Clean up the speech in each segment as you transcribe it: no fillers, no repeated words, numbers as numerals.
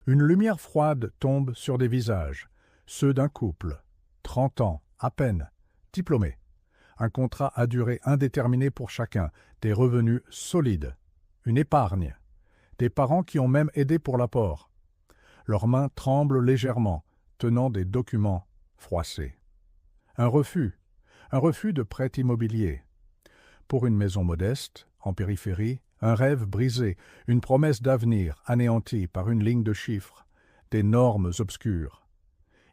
Une lumière froide tombe sur des visages, ceux d'un couple, 30 ans, à peine, diplômés. Un contrat à durée indéterminée pour chacun, des revenus solides, une épargne, des parents qui ont même aidé pour l'apport. Leurs mains tremblent légèrement, tenant des documents froissés. Un refus de prêt immobilier. Pour une maison modeste, en périphérie, un rêve brisé, une promesse d'avenir anéantie par une ligne de chiffres, des normes obscures.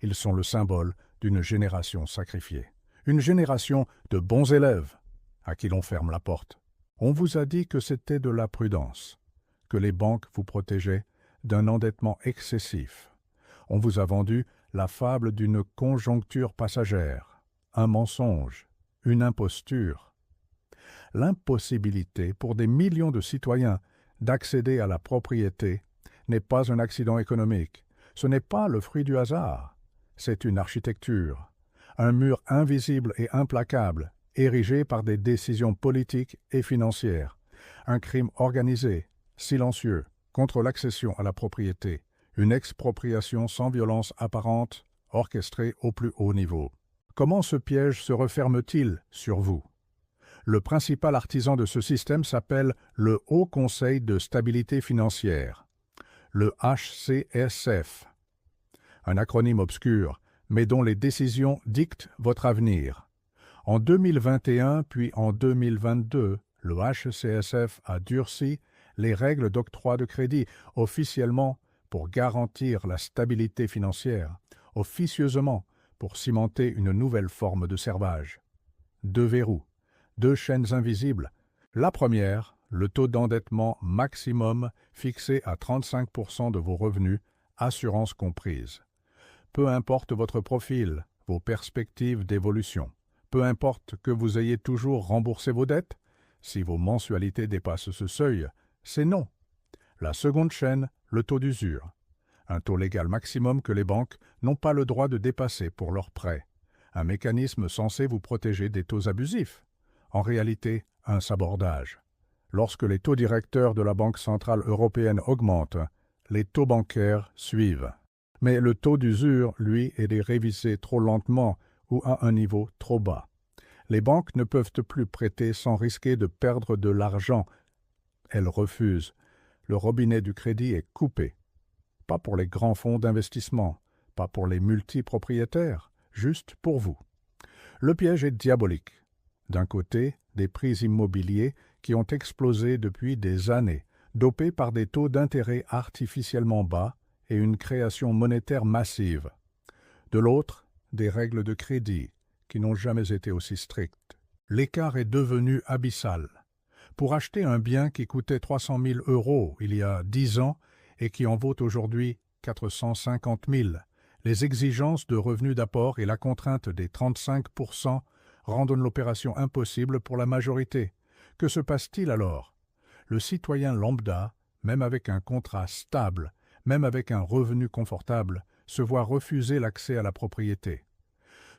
Ils sont le symbole d'une génération sacrifiée. Une génération de bons élèves à qui l'on ferme la porte. On vous a dit que c'était de la prudence, que les banques vous protégeaient d'un endettement excessif. On vous a vendu la fable d'une conjoncture passagère, un mensonge, une imposture. L'impossibilité pour des millions de citoyens d'accéder à la propriété n'est pas un accident économique. Ce n'est pas le fruit du hasard. C'est une architecture, un mur invisible et implacable, érigé par des décisions politiques et financières, un crime organisé, silencieux, contre l'accession à la propriété, une expropriation sans violence apparente, orchestrée au plus haut niveau. Comment ce piège se referme-t-il sur vous? Le principal artisan de ce système s'appelle le Haut Conseil de stabilité financière, le HCSF, un acronyme obscur, mais dont les décisions dictent votre avenir. En 2021 puis en 2022, le HCSF a durci les règles d'octroi de crédit, officiellement pour garantir la stabilité financière, officieusement pour cimenter une nouvelle forme de servage. Deux verrous, deux chaînes invisibles. La première, le taux d'endettement maximum fixé à 35% de vos revenus, assurance comprise. Peu importe votre profil, vos perspectives d'évolution, peu importe que vous ayez toujours remboursé vos dettes, si vos mensualités dépassent ce seuil, c'est non. La seconde chaîne, le taux d'usure. Un taux légal maximum que les banques n'ont pas le droit de dépasser pour leurs prêts. Un mécanisme censé vous protéger des taux abusifs. En réalité, un sabordage. Lorsque les taux directeurs de la Banque centrale européenne augmentent, les taux bancaires suivent. Mais le taux d'usure, lui, est révisé trop lentement ou à un niveau trop bas. Les banques ne peuvent plus prêter sans risquer de perdre de l'argent. Elles refusent. Le robinet du crédit est coupé. Pas pour les grands fonds d'investissement, pas pour les multipropriétaires, juste pour vous. Le piège est diabolique. D'un côté, des prix immobiliers qui ont explosé depuis des années, dopés par des taux d'intérêt artificiellement bas et une création monétaire massive. De l'autre, des règles de crédit qui n'ont jamais été aussi strictes. L'écart est devenu abyssal. Pour acheter un bien qui coûtait 300 000 € il y a 10 ans et qui en vaut aujourd'hui 450 000, les exigences de revenus d'apport et la contrainte des 35% rendent l'opération impossible pour la majorité. Que se passe-t-il alors? Le citoyen lambda, même avec un contrat stable, même avec un revenu confortable, se voit refuser l'accès à la propriété.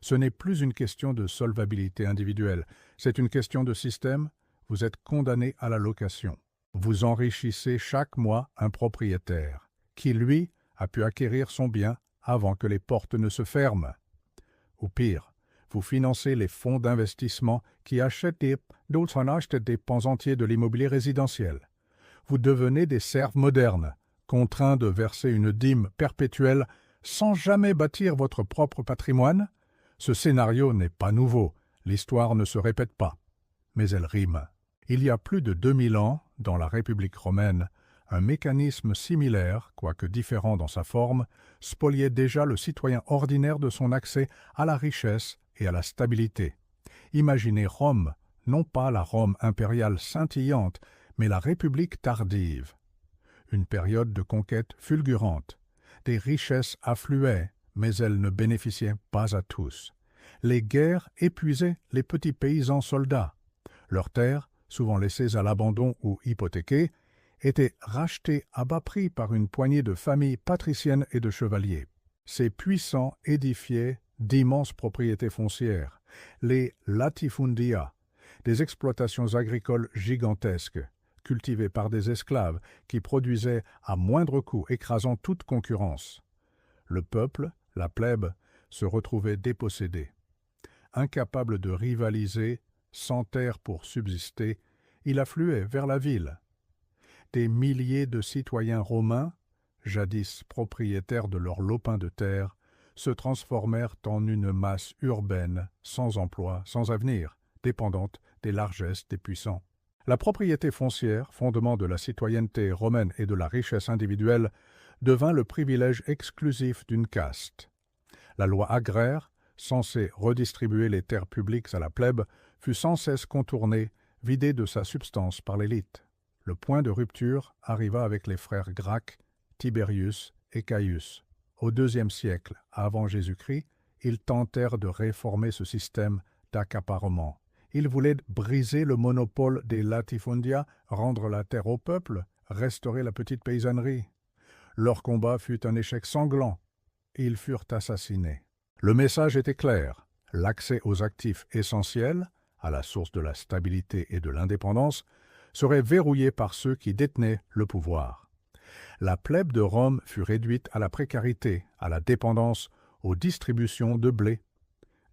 Ce n'est plus une question de solvabilité individuelle, c'est une question de système. Vous êtes condamné à la location. Vous enrichissez chaque mois un propriétaire, qui, lui, a pu acquérir son bien avant que les portes ne se ferment. Ou pire, vous financez les fonds d'investissement qui achètent d'autres en achètent des pans entiers de l'immobilier résidentiel. Vous devenez des serfs modernes, contraints de verser une dîme perpétuelle sans jamais bâtir votre propre patrimoine. Ce scénario n'est pas nouveau, l'histoire ne se répète pas, mais elle rime. Il y a plus de 2000 ans, dans la République romaine, un mécanisme similaire, quoique différent dans sa forme, spoliait déjà le citoyen ordinaire de son accès à la richesse et à la stabilité. Imaginez Rome, non pas la Rome impériale scintillante, mais la République tardive. Une période de conquête fulgurante. Des richesses affluaient, mais elles ne bénéficiaient pas à tous. Les guerres épuisaient les petits paysans soldats. Leurs terres, souvent laissées à l'abandon ou hypothéquées, étaient rachetées à bas prix par une poignée de familles patriciennes et de chevaliers. Ces puissants édifiaient d'immenses propriétés foncières, les latifundia, des exploitations agricoles gigantesques, cultivée par des esclaves qui produisaient à moindre coût, écrasant toute concurrence. Le peuple, la plèbe, se retrouvait dépossédé. Incapable de rivaliser, sans terre pour subsister, il affluait vers la ville. Des milliers de citoyens romains, jadis propriétaires de leurs lopins de terre, se transformèrent en une masse urbaine, sans emploi, sans avenir, dépendante des largesses des puissants. La propriété foncière, fondement de la citoyenneté romaine et de la richesse individuelle, devint le privilège exclusif d'une caste. La loi agraire, censée redistribuer les terres publiques à la plèbe, fut sans cesse contournée, vidée de sa substance par l'élite. Le point de rupture arriva avec les frères Gracques, Tiberius et Caius. Au IIe siècle avant Jésus-Christ, ils tentèrent de réformer ce système d'accaparement. Ils voulaient briser le monopole des latifundia, rendre la terre au peuple, restaurer la petite paysannerie. Leur combat fut un échec sanglant. Ils furent assassinés. Le message était clair. L'accès aux actifs essentiels, à la source de la stabilité et de l'indépendance, serait verrouillé par ceux qui détenaient le pouvoir. La plèbe de Rome fut réduite à la précarité, à la dépendance, aux distributions de blé.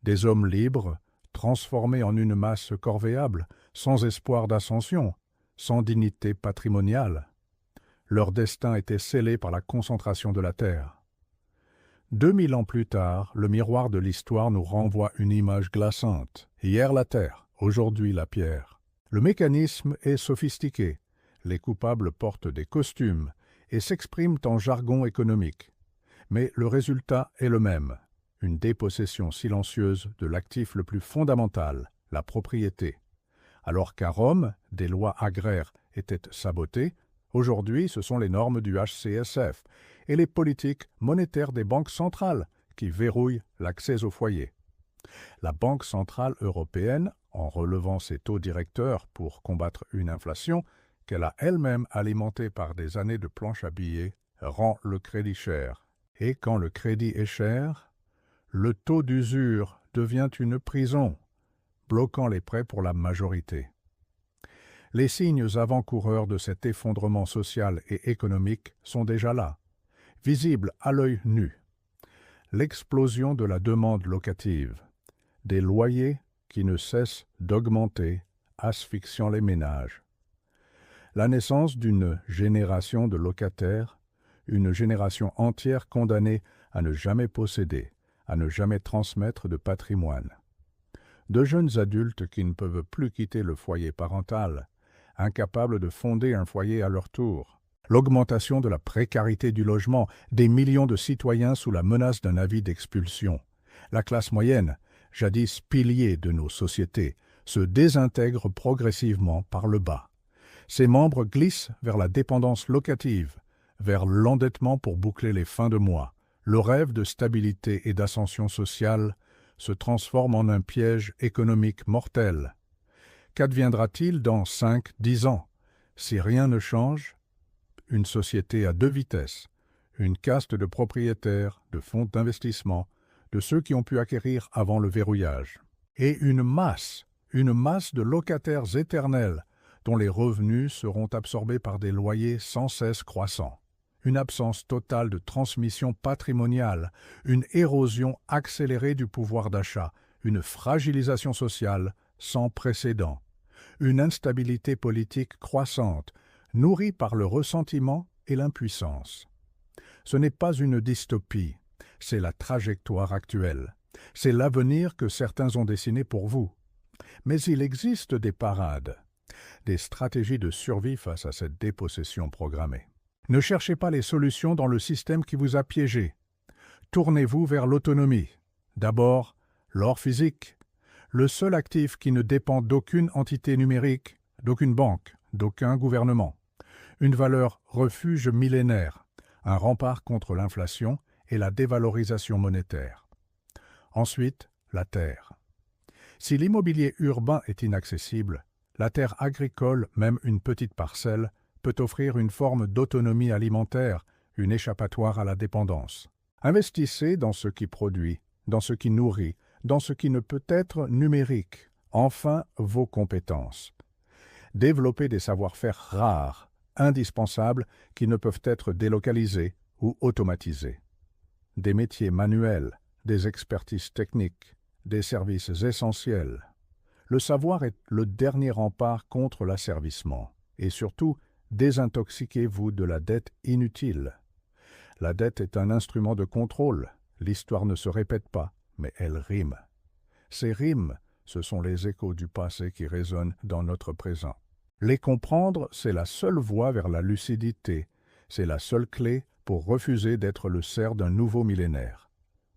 Des hommes libres, transformés en une masse corvéable, sans espoir d'ascension, sans dignité patrimoniale. Leur destin était scellé par la concentration de la terre. 2000 ans plus tard, le miroir de l'histoire nous renvoie une image glaçante. Hier la terre, aujourd'hui la pierre. Le mécanisme est sophistiqué. Les coupables portent des costumes et s'expriment en jargon économique. Mais le résultat est le même, une dépossession silencieuse de l'actif le plus fondamental, la propriété. Alors qu'à Rome, des lois agraires étaient sabotées, aujourd'hui ce sont les normes du HCSF et les politiques monétaires des banques centrales qui verrouillent l'accès au foyer. La Banque centrale européenne, en relevant ses taux directeurs pour combattre une inflation, qu'elle a elle-même alimentée par des années de planche à billets, rend le crédit cher. Et quand le crédit est cher, le taux d'usure devient une prison, bloquant les prêts pour la majorité. Les signes avant-coureurs de cet effondrement social et économique sont déjà là, visibles à l'œil nu. L'explosion de la demande locative, des loyers qui ne cessent d'augmenter, asphyxiant les ménages. La naissance d'une génération de locataires, une génération entière condamnée à ne jamais posséder, à ne jamais transmettre de patrimoine. De jeunes adultes qui ne peuvent plus quitter le foyer parental, incapables de fonder un foyer à leur tour. L'augmentation de la précarité du logement, des millions de citoyens sous la menace d'un avis d'expulsion. La classe moyenne, jadis pilier de nos sociétés, se désintègre progressivement par le bas. Ses membres glissent vers la dépendance locative, vers l'endettement pour boucler les fins de mois. Le rêve de stabilité et d'ascension sociale se transforme en un piège économique mortel. Qu'adviendra-t-il dans 5-10 ans? Si rien ne change, une société à deux vitesses, une caste de propriétaires, de fonds d'investissement, de ceux qui ont pu acquérir avant le verrouillage. Et une masse de locataires éternels dont les revenus seront absorbés par des loyers sans cesse croissants. Une absence totale de transmission patrimoniale, une érosion accélérée du pouvoir d'achat, une fragilisation sociale sans précédent, une instabilité politique croissante, nourrie par le ressentiment et l'impuissance. Ce n'est pas une dystopie, c'est la trajectoire actuelle. C'est l'avenir que certains ont dessiné pour vous. Mais il existe des parades, des stratégies de survie face à cette dépossession programmée. Ne cherchez pas les solutions dans le système qui vous a piégé. Tournez-vous vers l'autonomie. D'abord, l'or physique, le seul actif qui ne dépend d'aucune entité numérique, d'aucune banque, d'aucun gouvernement. Une valeur refuge millénaire, un rempart contre l'inflation et la dévalorisation monétaire. Ensuite, la terre. Si l'immobilier urbain est inaccessible, la terre agricole, même une petite parcelle, peut offrir une forme d'autonomie alimentaire, une échappatoire à la dépendance. Investissez dans ce qui produit, dans ce qui nourrit, dans ce qui ne peut être numérique. Enfin, vos compétences. développer des savoir-faire rares, indispensables, qui ne peuvent être délocalisés ou automatisés. Des métiers manuels, des expertises techniques, des services essentiels. Le savoir est le dernier rempart contre l'asservissement. Et surtout, désintoxiquez-vous de la dette inutile. La dette est un instrument de contrôle. L'histoire ne se répète pas, mais elle rime. Ces rimes, ce sont les échos du passé qui résonnent dans notre présent. Les comprendre, c'est la seule voie vers la lucidité. C'est la seule clé pour refuser d'être le cerf d'un nouveau millénaire.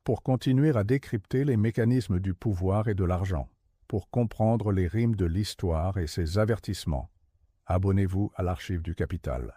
Pour continuer à décrypter les mécanismes du pouvoir et de l'argent. Pour comprendre les rimes de l'histoire et ses avertissements. Abonnez-vous à l'Archive du Capital.